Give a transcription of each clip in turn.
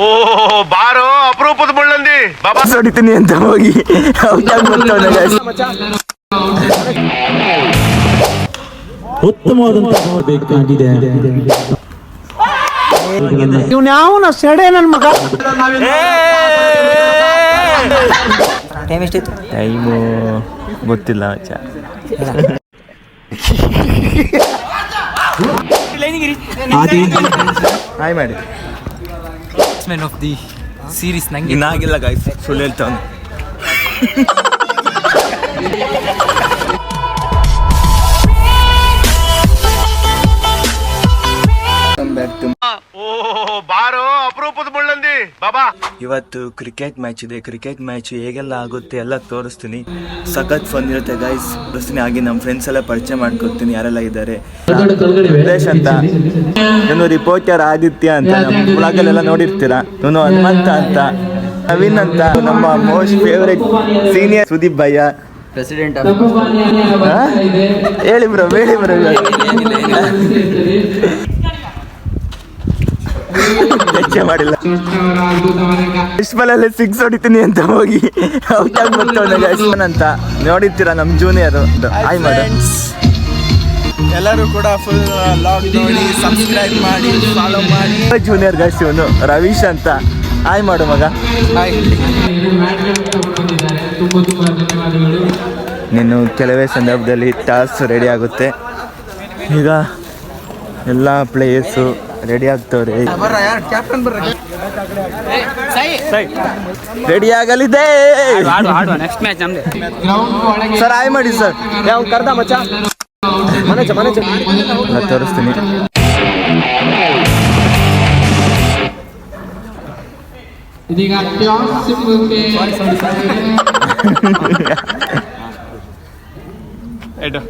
ಓ ಬಾರೋ ಅಪರೂಪದ ಮುಳ್ಳಂದಿ ಬಾಬಾ ಹೊಡಿತೀನಿ ಅಂತ ಹೋಗಿ ಉತ್ತಮವಾದಂತಹ ಬೇಕಾಗಿದೆ. ಯಾವ ಸೆಡೆ ನನ್ನ ಮಗ. ಟೈಮು ಗೊತ್ತಿಲ್ಲ ಹಾಯ್ ಮಾಡಿ ಆಫ್ ದಿ ಸೀರೀಸ್ ನಂಗೆ ಇನ್ನಾಗಿಲ್ಲ ಗಾಯ್ಸ್, ಸುಳ್ಳು ಹೇಳ್ತಾವನು. ಓ ಬಾರೋ ಅಪರೂಪದ ಮುಳ್ಳಂದಿ ಬಾಬಾ. ಇವತ್ತು ಕ್ರಿಕೆಟ್ ಮ್ಯಾಚ್ ಇದೆ. ಕ್ರಿಕೆಟ್ ಮ್ಯಾಚ್ ಹೇಗೆಲ್ಲ ಆಗುತ್ತೆ ಎಲ್ಲ ತೋರಿಸ್ತೀನಿ. ಸಖತ್ ಫನ್ ಇರುತ್ತೆ ಗೈಸ್. ತೋರಿಸ್ತೀನಿ. ಹಾಗೆ ನಮ್ಮ ಫ್ರೆಂಡ್ಸ್ ಎಲ್ಲ ಪರಿಚಯ ಮಾಡ್ಕೊಡ್ತೀನಿ ಯಾರೆಲ್ಲ ಇದ್ದಾರೆ. ಸುರೇಶ್ ಅಂತ, ಇವನು ರಿಪೋರ್ಟರ್ ಆದಿತ್ಯ ಅಂತ, ನಮ್ಮ ಬ್ಲಾಗಲ್ಲೆಲ್ಲ ನೋಡಿರ್ತೀರಾ. ಇವನು ಹನುಮಂತ ಅಂತ, ನವೀನ್ ಅಂತ, ನಮ್ಮ most favourite senior Sudeep bhaiya, president ಹೇಳಿ ಬ್ರೋ ಹೆಚ್ಚೆ ಮಾಡಿಲ್ಲ. ಇಷ್ಟಮಲ್ಲೇ 6 ಹೊಡಿತೀನಿ ಅಂತ ಹೋಗಿ ಔಟ್ ಆಗ್ಬಿಡ್ತಾವನ ಅಂತ ನೋಡಿರ್ತೀರಾ. ನಮ್ಮ ಜೂನಿಯರ್ ಹಾಯ್ ಮಾಡು. ಎಲ್ಲರೂ ಕೂಡ ಫುಲ್ ಲಾಗ್ ನೋಡಿ ಸಬ್ಸ್ಕ್ರೈಬ್ ಮಾಡಿ ಫಾಲೋ ಮಾಡಿ. ಜೂನಿಯರ್ ಗೈಸ್ ಇವನು ರವೀಶ್ ಅಂತ. ಹಾಯ್ ಮಾಡು ಮಗ. ನೀನು ಕೆಲವೇ ಸಂದರ್ಭದಲ್ಲಿ ಟಾಸ್ ರೆಡಿ ಆಗುತ್ತೆ. ಈಗ ಎಲ್ಲ ಪ್ಲೇಯರ್ಸು ರೆಡಿ ಆಗ್ತವ್ರೆ. ರೆಡಿ ಆಗಲಿದೆ ಸರ್. ಹಾಯ್ ಮಾಡಿ ಸರ್. ಯಾವ ಕರ್ದ ಮಚ್ಚ ಮನೆ ತೋರಿಸ್ತೀನಿ. ಇದೀಗ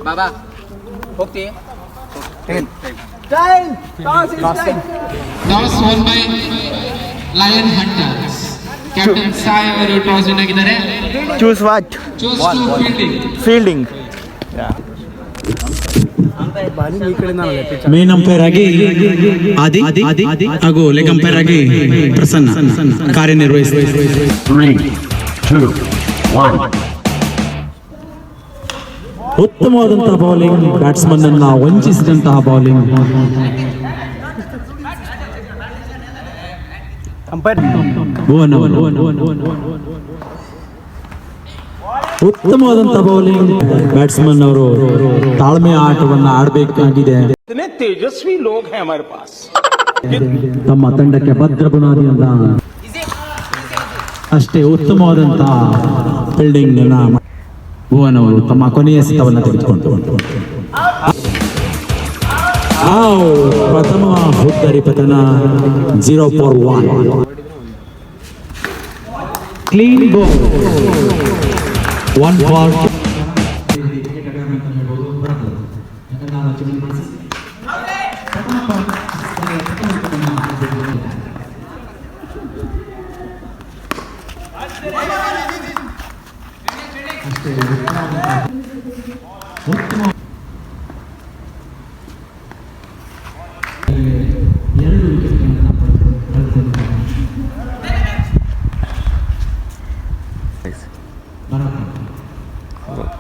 ಬಾಬಾ ಹೋಗ್ತಿ toss won by lion hunters. Captain Sai ಅವರು ಟಾಸ್ ವಿನ್ ಆಗಿದ್ದಾರೆ. Choose what? Choose to fielding. Main umpire ಆಗಿ ಆದಿ ಹಾಗೂ ಲೆಗ್ ಅಂಪೈರ್ ಆಗಿ ಪ್ರಸನ್ನ ಕಾರ್ಯನಿರ್ವಹಿಸಿದ್ದಾರೆ. 3, 2, 1. ಉತ್ತಮವಾದಂತಹ ಬೌಲಿಂಗ್, ಬ್ಯಾಟ್ಸ್ಮನ್ ಅನ್ನ ವಂಚಿಸಿದಂತಹ ಬೌಲಿಂಗ್. ಉತ್ತಮವಾದಂತಹ ಬೌಲಿಂಗ್. ಬ್ಯಾಟ್ಸ್ಮನ್ ಅವರು ತಾಳ್ಮೆ ಆಟವನ್ನ ಆಡಬೇಕಾಗಿದೆ. ತೇಜಸ್ವಿ ಲೋಗ್ ಹೈ ಹಮಾರೆ ಪಾಸ್. ತಮ್ಮ ತಂಡಕ್ಕೆ ಭದ್ರ ಬುನಾದಿಯಿಂದ ಅಷ್ಟೇ ಉತ್ತಮವಾದಂತಹ ಫೀಲ್ಡಿಂಗ್ ಭುವನ್ ಅವರು ತಮ್ಮ ಕೊನೆಯ ಸತವನ್ನು ತೆಗೆದುಕೊಂಡು ಪ್ರಥಮ ಹುದ್ದರಿ ಪತನ 0 for 1. Clean ball 1 for 2.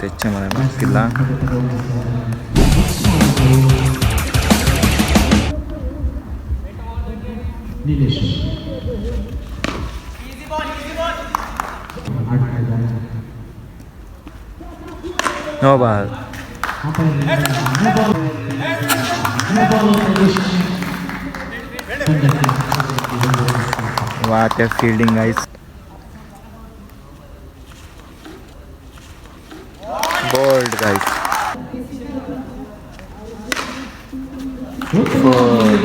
ಹೆಚ್ಚೆ ಮನೆ ಮಾಡ್ತಿಲ್ಲ. No ball. What a fielding, guys. Bold, guys. 4.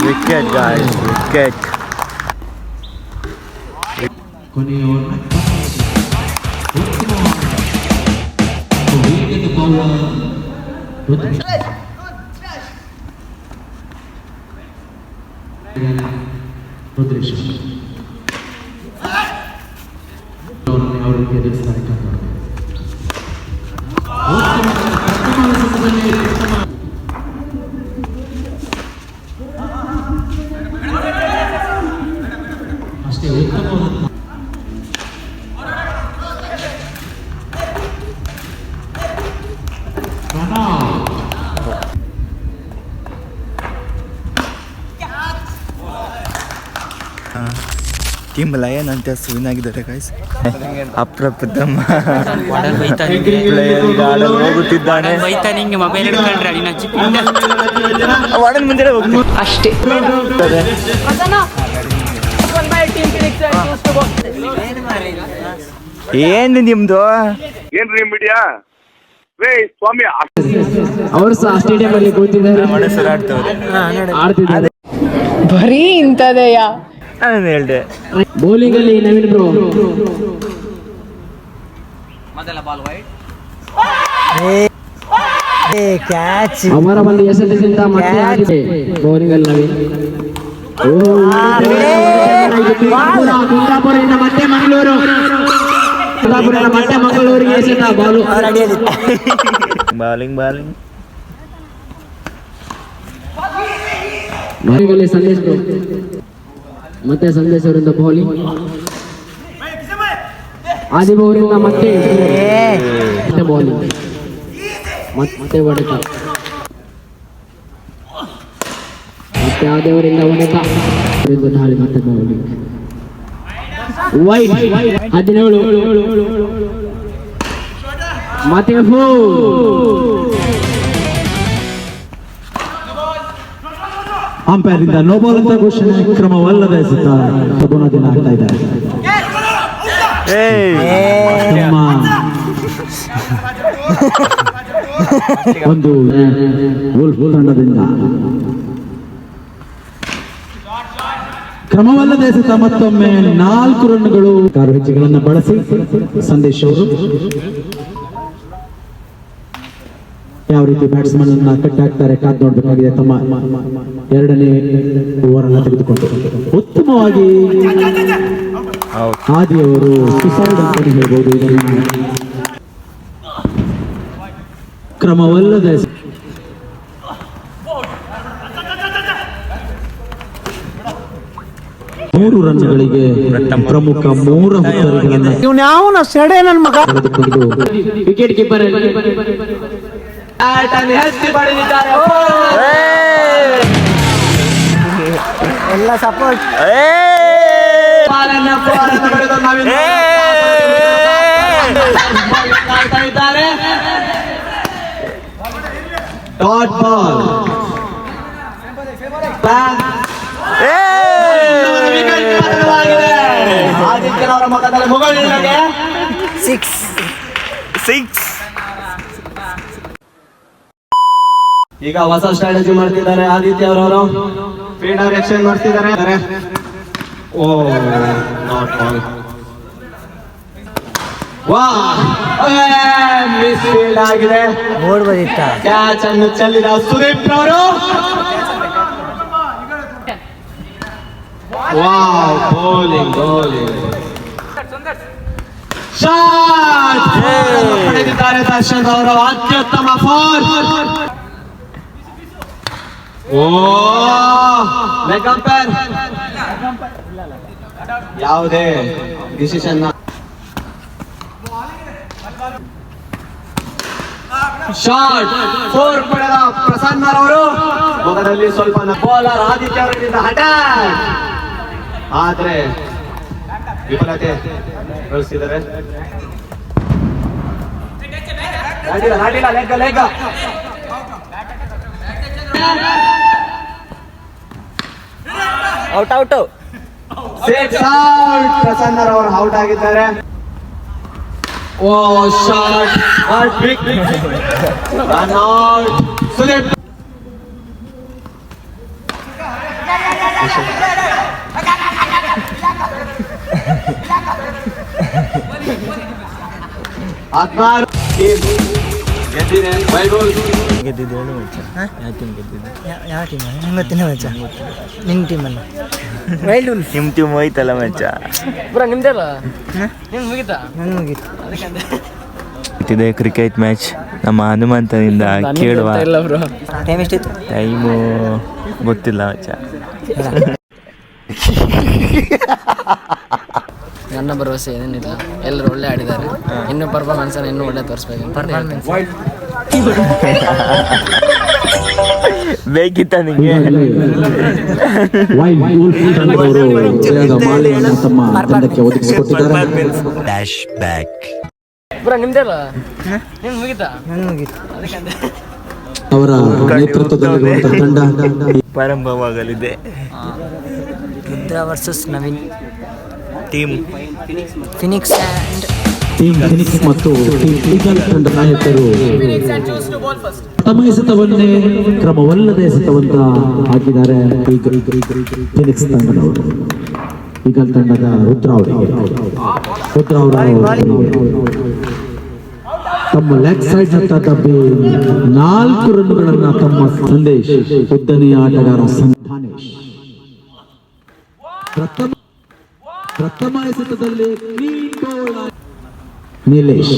Wicket, guys. Wicket. ಅಷ್ಟೇ ಉತ್ತಮವಾದ ಟೀಮ್ ಲಯನ್ ಅಂತ ವಿನ್ ಆಗಿದ್ದಾರೆ ಗೈಸ್. ಅಪ್ರಪ್ರಥಮ ಹೋಗುತ್ತಿದ್ದಾನೆ. ನಿಂಗೆ ಮೊಬೈಲ್ ಹಿಡ್ಕೊಂಡ್ರೆ ಅಡಿನ ವಾರ್ಡನ್ ಮುಂದೆ ಹೋಗ್ತೀನಿ ಅಷ್ಟೇ. ಏನು ನಿಮ್ದು? ಏನ್ರಿ ಮೀಡಿಯಾ ರೇ ಸ್ವಾಮಿ ಅವರು ಸಹ ಸ್ಟೇಡಿಯಂ ಅಲ್ಲಿ ಕೂತಿದ್ದಾರೆ, ಮನಸ್ಸಲ್ಲಿ ಆಡ್ತವ್ರೆ. ಬರೀ ಇಂಥದೆಯ ನಾನು ಹೇಳ್ದೆ ಬೌಲಿಂಗ್ ಅಲ್ಲಿ ನವೀನ್ ಬ್ರೋ ಮೊದಲ ಬಾಲ್ ವೈಡ್. ಅವರ ಒಂದು ಎಸೆತದಿಂದ ಮತ್ತೆ ಆಗಿದೆ ಬೌಲಿಂಗ್ ಅಲ್ಲಿ ನವೀನ್. ಕುಂದಾಪುರದಿಂದ ಮತ್ತೆ ಮಂಗಳೂರು, ಕುಂದಾಪುರದಿಂದ ಮತ್ತೆ ಮಂಗಳೂರಿಗೆ ಎಸೆತ ಬಾಲು. ಬಾಲಿಂಗ್ ಬೌಲಿಂಗ್ ಅಲ್ಲಿ ಸಂದೇಶ್ ಬ್ರೋ, ಮತ್ತೆ ಸಂದೇಶ್ ಅವರಿಂದ ಬೌಲಿಂಗ್. ಆದಿಬವರಿಂದ ಮತ್ತೆ ಬೌಲಿಂಗ್, ಮತ್ತೆ ಹೊಡೆತ, ಮತ್ತೆ ಆದಿಯವರಿಂದ ಹೊಡೆತ, ದಾಳಿ, ಮತ್ತೆ ಬೌಲಿಂಗ್. ವೈಡ್ 17 ಮತ್ತೆ ಅಂಪೈರ್ ಇಂದ ನೋ ಬಾಲ್ ಅಂತ ಘೋಷಣೆ. ಕ್ರಮವಲ್ಲದ ಎಸೆತ ದಿನ ಆಗ್ತಾ ಇದ್ದಾರೆ. ನಮ್ಮ ಒಂದು ವುಲ್ಫ್ ತಂಡದಿಂದ ಕ್ರಮವಲ್ಲದ ಎಸೆತ ಮತ್ತೊಮ್ಮೆ 4 ರನ್ಗಳು. ಹೆಜ್ಜೆಗಳನ್ನು ಬಳಸಿ ಸಂದೇಶ್ ಅವರು ಯಾವ ರೀತಿ ಬ್ಯಾಟ್ಸ್ಮನ್ ಅನ್ನ ಕಟ್ ಹಾಕ್ತಾರೆ ಕಾದ್ ನೋಡ್ಬೇಕಾಗಿದೆ. ತಮ್ಮ 2ನೇ ಓವರ್ ಅನ್ನ ತೆಗೆದುಕೊಂಡು ಉತ್ತಮವಾಗಿ ಆದಿಯವರು ಸುಸೈಡ್ ಅಂತ ಹೇಳ್ಬೋದು. ಇದನ್ನು ಕ್ರಮವಲ್ಲದ 3 ರನ್ಗಳಿಗೆ ಪ್ರಮುಖ 3 ಹುದ್ದೆಗಳನ್ನು ಕಳೆದುಕೊಂಡು ವಿಕೆಟ್ ಕೀಪರ್ ಎಲ್ಲ ಸಪೋರ್ಟ್ ಡಾಟ್ ಬಾಲ್ ಆದಿತ್ಯನವರ ಮುಖದಲ್ಲಿ ಮುಗಳಿಲ್ಲದೆ 6 ಈಗ ಹೊಸ ಸ್ಟ್ರಾಟಜಿ ಮಾಡ್ತಿದ್ದಾರೆ ಆದಿತ್ಯ ಅವರವರು. ಫೀಲ್ಡರ್ ಎಕ್ಸ್ಚೇಂಜ್ ಮಾಡ್ತಿದ್ದಾರೆ. ಓ ನಾಟ್ ಬಾಲ್. ಮಿಸ್ ಫೀಲ್ಡ್ ಆಗಿದೆ. ಕ್ಯಾಚ್ ಅನ್ನು ಚೆಲ್ಲಿದ ಸುದೀಪ್ ಅವರು. ವಾವ್ ಬೌಲಿಂಗ್ ಶಾಟ್ ಪಡೆದಿದ್ದಾರೆ ದರ್ಶನ್ ಅವರು. ಅತ್ಯುತ್ತಮ ಫೋರ್. ಓ ಲೆಗ್ ಅಂಪೈರ್ ಯಾವುದೇ ಡಿಸಿಷನ್. ಶಾಟ್ 4 ಪಡೆದ ಪ್ರಸನ್ನರವರು. ಮೊದಲಲ್ಲಿ ಸ್ವಲ್ಪ ಬೌಲರ್ ಆದಿತ್ಯ ಅವರಿಂದ ಅಟ್ಯಾಕ್, ಆದ್ರೆ ವಿಫಲತೆ ಗಳಿಸಿದ್ದಾರೆ. ನಾಟಿಲ್ಲ ಲೆಗ್ ಔಟ್ ಪ್ರಸನ್ನರವರು ಔಟ್ ಆಗಿದ್ದಾರೆ. ಓ ಶಾಟ್ ಸುದೀಪ್ ಹದಿನಾರು ಗೆದ್ದಿದೆ. ವೈಭವ್ ಗೆದ್ದಿದ್ದು ಹೇಳು ಮಚ್ಚ. ಯಾವ ಟೀಮ್ ಗೆದ್ದಿದ್ದು? ಯಾವ ಟೀಮ್? ನಿಮ್ಗೆ ಗೊತ್ತಿಲ್ಲ ಮಚ್ಚ. ನಿಮ್ಮ ಟೀಮಲ್ಲ, ವೈಲ್ಡ್ ವುಲ್ಫ್. ನಿಮ್ಮ ಟೀಮ್ ಹೋಯ್ತಲ್ಲ ಮಚ್ಚ. ಪೂರ ನಿಮ್ದೇ ಅಲ್ಲ? ನಿಮ್ಗೆ ಮುಗಿತಾ? ನನಗೆ ಮುಗೀತು. ಆಗ್ತಿದೆ ಕ್ರಿಕೆಟ್ ಮ್ಯಾಚ್. ನಮ್ಮ ಹನುಮಂತನಿಂದ ಕೇಳುವ. ಟೈಮ್ ಎಷ್ಟಿತ್ತು? ಟೈಮು ಗೊತ್ತಿಲ್ಲ ಮಚ್ಚ. ನನ್ನ ಭರವಸೆ ಏನೇನಿಲ್ಲ, ಎಲ್ಲರೂ ಒಳ್ಳೆ ಆಡಿದ್ದಾರೆ. ಇನ್ನೂ ಪರ್ಫಾರ್ಮೆನ್ಸ್ ಇನ್ನೂ ಒಳ್ಳೆ ತೋರಿಸ್ಬೇಕು. ಬೇಕಿತ್ತ ನಿಮಗೆ? ನಿಮ್ದೆಲ್ಲ ನಿಮ್ ಮುಗಿತಾ? ಅವರ ನೇತೃತ್ವದಲ್ಲಿ ತಂಡ ಪ್ರಾರಂಭವಾಗಲಿದೆ. Rudra versus Naveen. Team Phoenix and team Phoenix ಮತ್ತು ಟೀಮ್ ಈಗಲ್ ತಂಡ ನಾಯಕರು ತಮ್ಮ ಎಸೆತವನ್ನೇ ಕ್ರಮವಲ್ಲದೆ ಎಸೆತವಂತ ಹಾಕಿದ್ದಾರೆ. ಫಿನಿಕ್ಸ್ ತಂಡದವರು ಈಗಲ್ ತಂಡದ ರುದ್ರ ಅವರಿಗೆ ತಮ್ಮ ಲೆಗ್ ಸೈಡ್ ಹತ್ತ ತಬ್ಬಿ 4 ರನ್ಗಳನ್ನ ತಮ್ಮ ಸಂದೇಶ್ ಉದ್ದನೆಯ ಆಟಗಾರ ಸಂಧಾನೇಶ್ ಪ್ರಥಮ ಎಸೆತದಲ್ಲಿ ಕ್ಲೀನ್ ಬೌಲ್ ನೀಲೇಶ್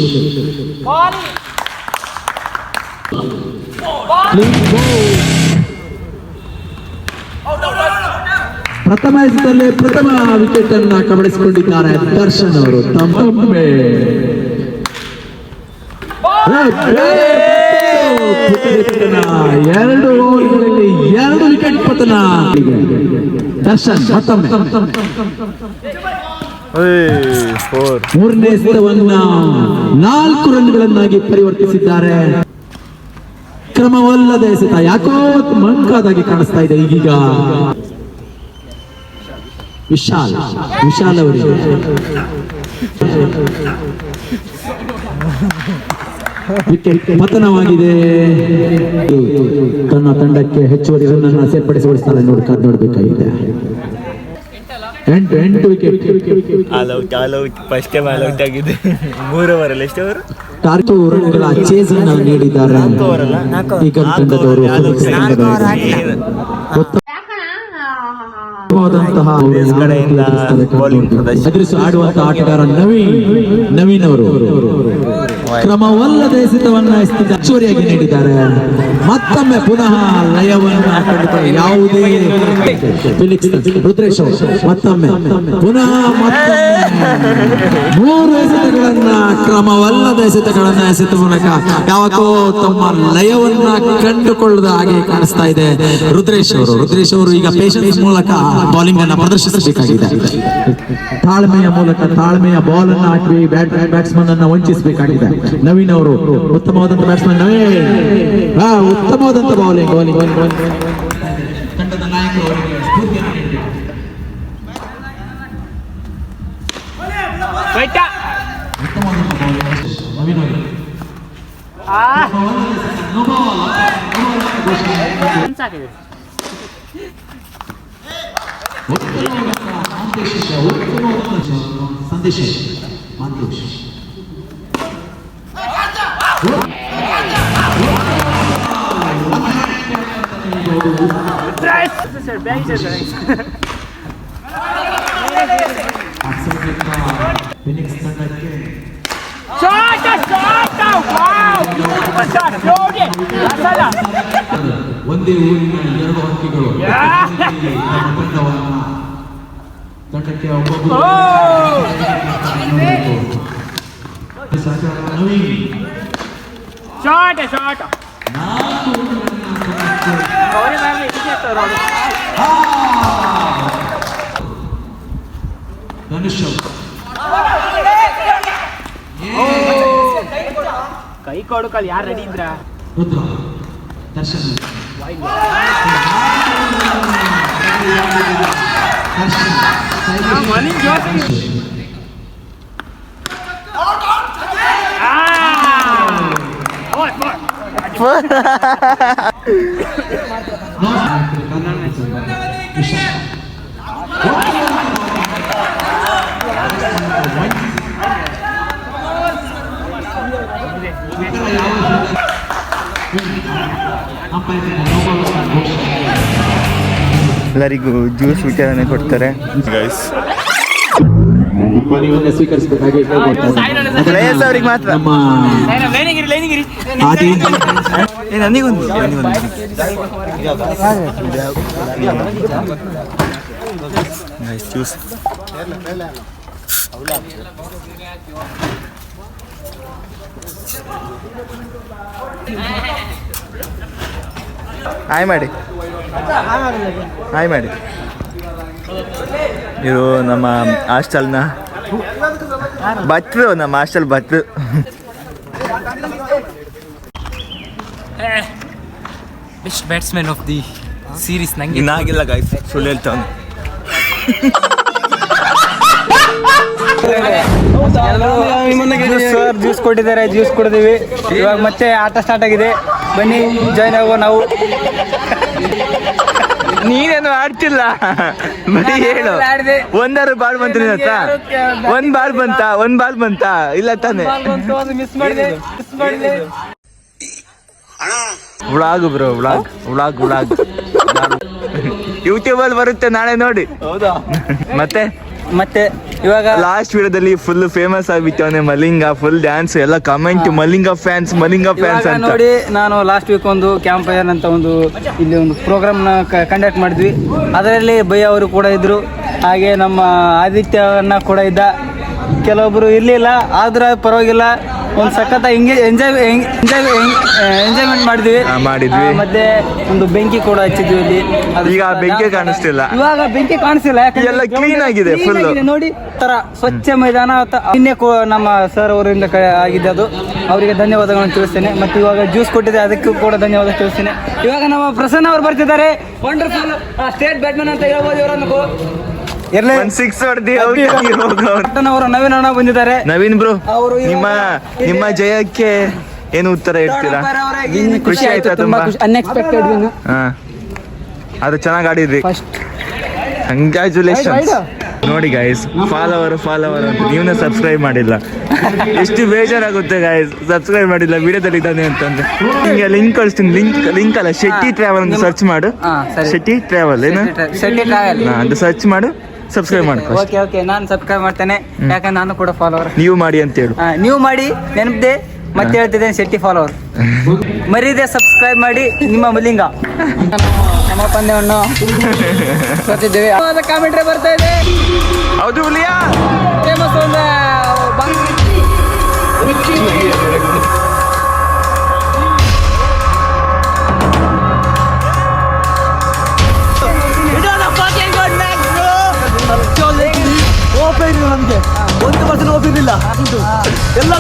ಪ್ರಥಮ ಎಸೆತದಲ್ಲಿ ಪ್ರಥಮ ವಿಕೆಟ್ ಅನ್ನ ಕಬಳಿಸಿಕೊಂಡಿದ್ದಾರೆ ದರ್ಶನ್ ಅವರು. ತಮ್ಮೊಮ್ಮೆ 2 ಓವರ್ಗಳಲ್ಲಿ 2 ವಿಕೆಟ್ ಪತನ. ದರ್ಶನ್ ಮತ್ತೊಮ್ಮೆ ಮೂರನೇ ಎಸೆತವನ್ನ 4 ರನ್ಗಳನ್ನಾಗಿ ಪರಿವರ್ತಿಸಿದ್ದಾರೆ. ಕ್ರಮವಲ್ಲದ ಎಸೆತ ಯಾಕೋ ಮಂಕಾದಾಗಿ ಕಾಣಿಸ್ತಾ ಇದೆ ಈಗೀಗ. ವಿಶಾಲ್ ಅವರಿಗೆ ವಿಕೆಟ್ ಪತನವಾಗಿದೆ. ತನ್ನ ತಂಡಕ್ಕೆ ಹೆಚ್ಚುವರಿ ರನ್ ಸೇರ್ಪಡೆಸಿಗೊಳಿಸ್ತಾರೆ ನೋಡಬೇಕಾಗಿದೆ. 8 ವಿಕೆಟ್ ಫಸ್ಟ್ ಟೈಮ್ ಆಲ್ಔಟ್ ಆಗಿದೆ. 3 ಓವರಲ್ಲಿ ಎಷ್ಟು ಓವರ್? 4 ರನ್ಗಳ ಚೇಸ್ ಅನ್ನು ನೀಡಿದ್ದಾರೆ ಈಗ ತಂಡದವರು. ಆಡುವಂತಹ ಆಟಗಾರ ನವೀನ್ ಅವರು ಕ್ರಮವಲ್ಲದ ಎಸೆತವನ್ನ ಹೆಚ್ಚುವರಿಯಾಗಿ ನೀಡಿದ್ದಾರೆ. ಮತ್ತೊಮ್ಮೆ ಪುನಃ ಲಯವನ್ನ ಯಾವುದೇ ರುದ್ರೇಶ್ ಮತ್ತೊಮ್ಮೆ ಪುನಃ 3 ಎಸೆತಗಳನ್ನ ಕ್ರಮವಲ್ಲದ ಎಸೆತಗಳನ್ನ ಎಸೆತ ಮೂಲಕ ಯಾವತ್ತೋ ತಮ್ಮ ಲಯವನ್ನ ಕಂಡುಕೊಳ್ಳದ ಹಾಗೆ ಕಾಣಿಸ್ತಾ ಇದೆ ರುದ್ರೇಶ್ ಅವರು. ಈಗ ಪೇಷನ್ಸ್ ಮೂಲಕ ಬೌಲಿಂಗ್ ಅನ್ನ ಪ್ರದರ್ಶಿಸಬೇಕಾಗಿದೆ. ತಾಳ್ಮೆಯ ಮೂಲಕ ತಾಳ್ಮೆಯ ಬಾಲ್ ಅನ್ನ ಹಾಕಿ ಬ್ಯಾಟ್ಸ್ಮನ್ ಅನ್ನ ವಂಚಿಸಬೇಕಾಗಿದೆ. ನವೀನ್ ಅವರು ಉತ್ತಮವಾದಂತ ಬ್ಯಾಟ್ಸ್ಮನ್. ಉತ್ತಮವಾದಂತ ಬೌಲಿಂಗ್ ತಂಡದ ನಾಯಕರು ಸಂದೇಶ ಫಿನಿಕ್ಸ್ ತಂಡಕ್ಕೆ ಒಂದೇ ಊರಿನ 2 ಹಕ್ಕಿಗಳು ತಂಡಕ್ಕೆ ಒಬ್ಬೊಬ್ಬರು ಕೈ ಕೊಡುಕಲ್ಲಿ ಯಾರು ರೆಡಿ ಇದ್ರ? ದರ್ಶನ್ ಎಲ್ಲರಿಗೂ ಜ್ಯೂಸ್ ವಿಚಾರಣೆ ಕೊಡ್ತಾರೆ ಗೈಸ್. ಪಾನೀಯವನ್ನು ಸ್ವೀಕರಿಸಬೇಕಾಗಿ ಕೇಳ್ಕೊಳ್ತಾ ಪ್ಲೇಯರ್ಸ್ ಅವ್ರಿಗೆ ಮಾತ್ರ. ನಮ್ಮ ಆದಿ ನನಗೊಂದು ಜ್ಯೂಸ್. ಹಾಯ್ ಮಾಡಿ, ಹಾಯ್ ಮಾಡಿ. ಇವರು ನಮ್ಮ ಹಾಸ್ಟೆಲ್ನ ಭಟ್ರು, ನಮ್ಮ ಹಾಸ್ಟೆಲ್ ಭಟ್ರು. Best batsman of the series ನಂಗೆ ಇನ್ನಾಗಿಲ್ಲ ಗಾಯ್ಸ್, ಸುಳ್ಳು ಹೇಳ್ತಾವನು. ಜ್ಯೂಸ್ ಕೊಟ್ಟಿದ್ದಾರೆ, ಜ್ಯೂಸ್ ಕೊಡ್ತೀವಿ. ಇವಾಗ ಮತ್ತೆ ಆಟ ಸ್ಟಾರ್ಟ್ ಆಗಿದೆ, ಬನ್ನಿ ಜಾಯ್ನ್ ಆಗುವ ನಾವು. ನೀನೇನು ಆಡ್ತಿಲ್ಲ, ಬರೀ ಹೇಳು. ಒಂದಾರು ಬಾಲ್ ಬಂತು ನಿನ್ನ ಹತ್ರ? ಒಂದ್ ಬಾಲ್ ಬಂತ ಇಲ್ಲ ತಾನೆ? ಮಿಸ್ ಮಾಡಿದೆ. ವ್ಲಾಗ್ ಬ್ರೋ, ವ್ಲಾಗ್ ಯೂಟ್ಯೂಬ್ ಅಲ್ಲಿ ಬರುತ್ತೆ, ನಾಳೆ ನೋಡಿ. ಹೌದಾ? ಮತ್ತೆ ಇವಾಗ ಲಾಸ್ಟ್ ವಿಡಿಯೋದಲ್ಲಿ full famous ಆಗ್ಬಿಟ್ಟವನೆ Malinga, full dance ಎಲ್ಲ ಕಮೆಂಟ್, ಮಲಿಂಗ ಫ್ಯಾನ್ಸ್ ಅಂತ ನೋಡಿ. ನಾನು ಲಾಸ್ಟ್ ವೀಕ್ ಒಂದು ಕ್ಯಾಂಪ್ ಫೈರ್ ಅಂತ ಇಲ್ಲಿ ಒಂದು ಪ್ರೋಗ್ರಾಮ್ನ ಕಂಡಕ್ಟ್ ಮಾಡಿದ್ವಿ. ಅದರಲ್ಲಿ ಭಯ ಅವರು ಕೂಡ ಇದ್ರು, ಹಾಗೆ ನಮ್ಮ ಆದಿತ್ಯ ಅಣ್ಣ ಕೂಡ ಇದ್ದ. ಕೆಲವೊಬ್ರು ಇರ್ಲಿಲ್ಲ, ಆದ್ರೆ ಪರವಾಗಿಲ್ಲ, ಒಂದು ಸಖತ್ ಎಂಜಾಯ್ಮೆಂಟ್ ಮಾಡಿದ್ವಿ. ಮತ್ತೆ ಒಂದು ಬೆಂಕಿ ಕೂಡ ಹಚ್ಚಿದ್ವಿ ಇಲ್ಲಿ. ಈಗ ಬೆಂಕಿ ಕಾಣಿಸ್ತಿಲ್ಲ, ಇವಾಗ ಬೆಂಕಿ ಕಾಣಿಸ್ತಿಲ್ಲ, ಎಲ್ಲ ಕ್ಲೀನ್ ಆಗಿದೆ ಫುಲ್ ನೋಡಿ. ತರ ಸ್ವಚ್ಛ ಮೈದಾನ ನಿನ್ನೆ ನಮ್ಮ ಸರ್ ಅವರಿಂದ ಆಗಿದೆ, ಅದು ಅವರಿಗೆ ಧನ್ಯವಾದಗಳನ್ನು ತಿಳಿಸ್ತೇನೆ. ಮತ್ತೆ ಇವಾಗ ಜ್ಯೂಸ್ ಕೊಟ್ಟಿದೆ, ಅದಕ್ಕೂ ಕೂಡ ಧನ್ಯವಾದ ತಿಳಿಸ್ತೇನೆ. ಇವಾಗ ನಮ್ಮ ಪ್ರಸನ್ನ ಅವರು ಬರ್ತಿದ್ದಾರೆ, ವಂಡರ್ಫುಲ್ ಸ್ಟೇಟ್ ಬ್ಯಾಟ್ಮನ್ ಅಂತ ಹೇಳ್ಬೋದು ಇವರನ್ನು. ನವೀನ್ ಅಣ್ಣ ಬಂದಿದ್ದಾರೆ. ನವೀನ್ ಬ್ರೋ, ನಿಮ್ಮ ಜಯಕ್ಕೆ ಏನು ಉತ್ತರ ಇಡ್ತೀರಾ? ಖುಷಿ ಆಯ್ತಾ? ತುಂಬಾ ಅನ್ಎಕ್ಸ್ಪೆಕ್ಟೆಡ್ ವಿನ್. ಅದು ಚೆನ್ನಾಗಿ ಆಡಿದ್ರಿ, ಕಂಗ್ರ್ಯಾಚುಲೇಷನ್ಸ್. ನೋಡಿ ಗಾಯ್ಸ್, ಫಾಲೋವರ್ ಅಂತ ನೀವೇ ಸಬ್ಸ್ಕ್ರೈಬ್ ಮಾಡಿಲ್ಲ, ಎಷ್ಟು ಬೇಜಾರಾಗುತ್ತೆ ಗಾಯ್ಸ್. ಸಬ್ಸ್ಕ್ರೈಬ್ ಮಾಡಿಲ್ಲ, ವಿಡಿಯೋದಲ್ಲಿ ಇದ್ದಾನೆ ಅಂತಂದ್ರೆ. ನಿಂಗೆ ಲಿಂಕ್ ಕಳಿಸ್ತೀನಿ, ಲಿಂಕ್ ಅಲ್ಲ, ಶೆಟ್ಟಿ ಟ್ರಾವೆಲ್ ಅಂತ ಸರ್ಚ್ ಮಾಡು. ಶೆಟ್ಟಿ ಟ್ರಾವೆಲ್ ಏನು ಅಂತ ಸರ್ಚ್ ಮಾಡು, ಸಬ್ಸ್ಕ್ರೈಬ್ ಮಾಡಿ. ಓಕೆ, ನಾನು ಸಬ್ಸ್ಕ್ರೈಬ್ ಮಾಡ್ತೇನೆ, ಯಾಕಂದ್ರೆ ನಾನು ಕೂಡ ಫಾಲೋವರ್. ನೀವು ಮಾಡಿ ಅಂತ ಹೇಳು. ನೀವು ಮಾಡಿ, ನೆನಪಿದೆ. ಮತ್ತೆ ಹೇಳ್ತಿದ್ದೇನೆ, ಶೆಟ್ಟಿ ಫಾಲೋವರ್ ಮರೀದೆ ಸಬ್ಸ್ಕ್ರೈಬ್ ಮಾಡಿ. ನಿಮ್ಮ ಮಲಿಂಗ ನಮ್ಮ ಪಂದ್ಯವನ್ನು ಬರ್ತಿದ್ದೇವೆ. ಕಾಮೆಂಟ್ರಿ ಬರ್ತಾ ಇದೆ. ಹೌದು ಹುಲಿಯಾ, ಫೇಮಸ್ ಒಂದು ನಮಗೆ 1% ಓಪಿರಲಿಲ್ಲ, ಎಲ್ಲ